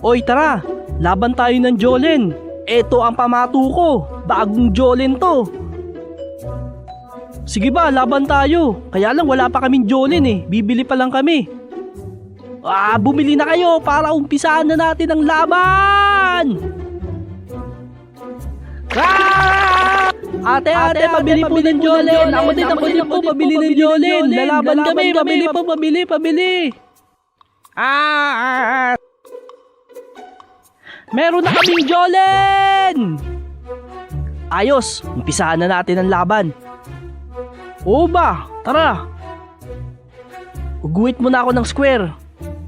Oy, tara! Laban tayo ng Jolen! Eto ang pamato ko! Bagong Jolen to! Sige ba, laban tayo! Kaya lang wala pa kaming Jolen eh. Bibili pa lang kami. Bumili na kayo para umpisaan na natin ang laban! Ate, pabili po ng Jolen! Ako din po, pabili ng Jolen! Lalaban kami, pabili! Meron na kaming Jolen! Ayos, umpisahan na natin ang laban. Oo ba? Tara! Uguhit muna ako ng square.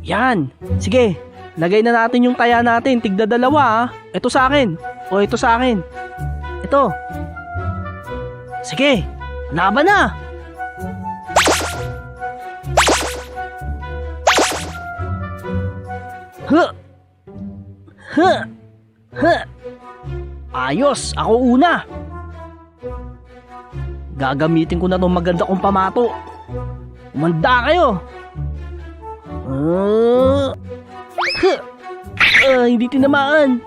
Yan. Sige, lagay na natin yung taya natin. Tigda dalawa ha. Ito sa akin. O ito sa akin. Ito. Sige, laban na! Ayos, ako una. Gagamitin ko na itong maganda kong pamato. Umanda kayo. Hindi tinamaan.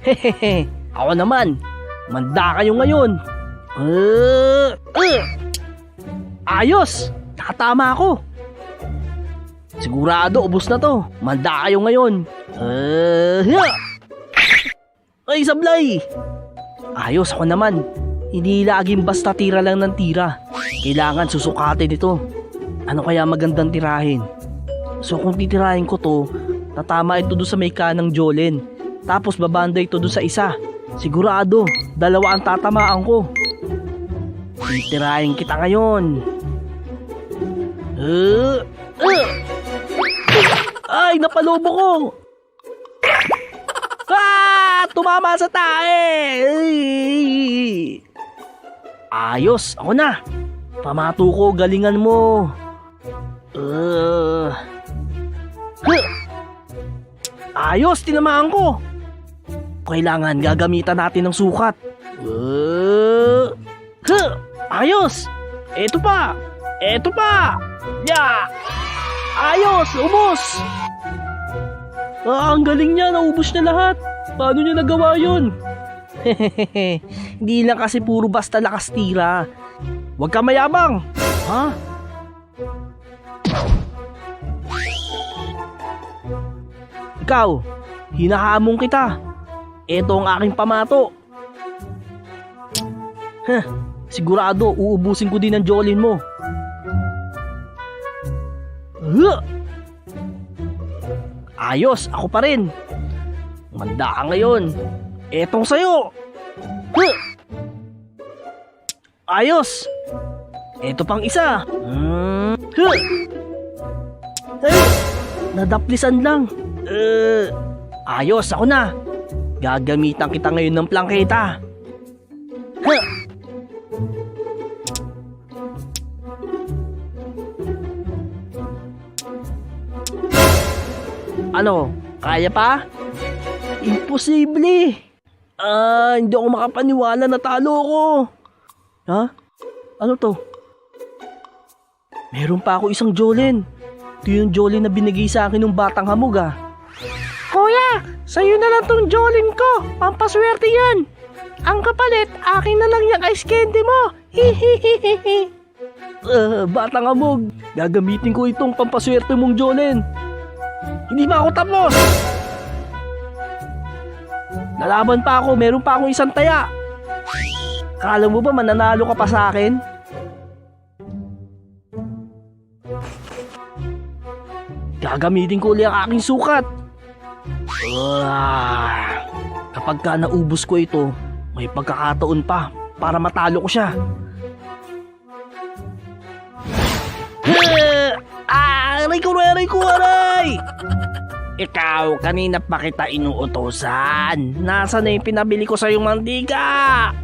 Hehehe, ako naman. Umanda kayo ngayon. Ayos, nakatama ako. Sigurado, ubos na to. Umanda kayo ngayon. Ay, sablay! Ayos, ako naman. Hindi laging basta tira lang ng tira. Kailangan susukatin ito. Ano kaya magandang tirahin? So kung titirahin ko to, tatama ito doon sa may kanang Jolen. Tapos babanda ito doon sa isa. Sigurado, dalawa ang tatamaan ko. Titirahin kita ngayon. Ay, napalobo ko! Tumama sa tae! Ayos, ako na! Pamato ko, galingan mo! Ayos, tinamaan ko! Kailangan gagamitan natin ng sukat. Ayos! Eto pa! Yeah! Ayos! Ubos! Ang galing niya! Naubos na lahat! Paano niya nagawa yun? Hindi lang kasi puro basta lakas tira. Huwag ka mayabang! Ha? Ikaw, hinahamon kita. Ito ang aking pamato. Sigurado, uubusin ko din ang Jolen mo. Ayos, ako pa rin. Manda ka ngayon. Etong sayo. Ayos. Eto pang isa. Nadaplisan lang. Ayos, ako na. Gagamitan kita ngayon ng plangketa. Ano? Kaya pa? Imposible! Hindi ako makapaniwala na talo ko. Ha? Ano to? Meron pa ako isang Jolen. Ito yung Jolen na binigay sa akin ng batang hamog Kuya, sa'yo na lang tong Jolen ko. Pampaswerte yan. Ang kapalit, akin na lang yung ice candy mo. Hihihihihi. Batang hamog, gagamitin ko itong pampaswerte mong Jolen. Hindi ba ako tapos? Lalaban pa ako, meron pa akong isang taya. Kala mo ba mananalo ka pa sa akin? Gagamitin ko ulit ang aking sukat. Kapag ka naubos ko ito, may pagkakataon pa para matalo ko siya. Aray ko! Ikaw, kanina pa kita inuutosan. Nasaan na yung pinabili ko sa yung mantika?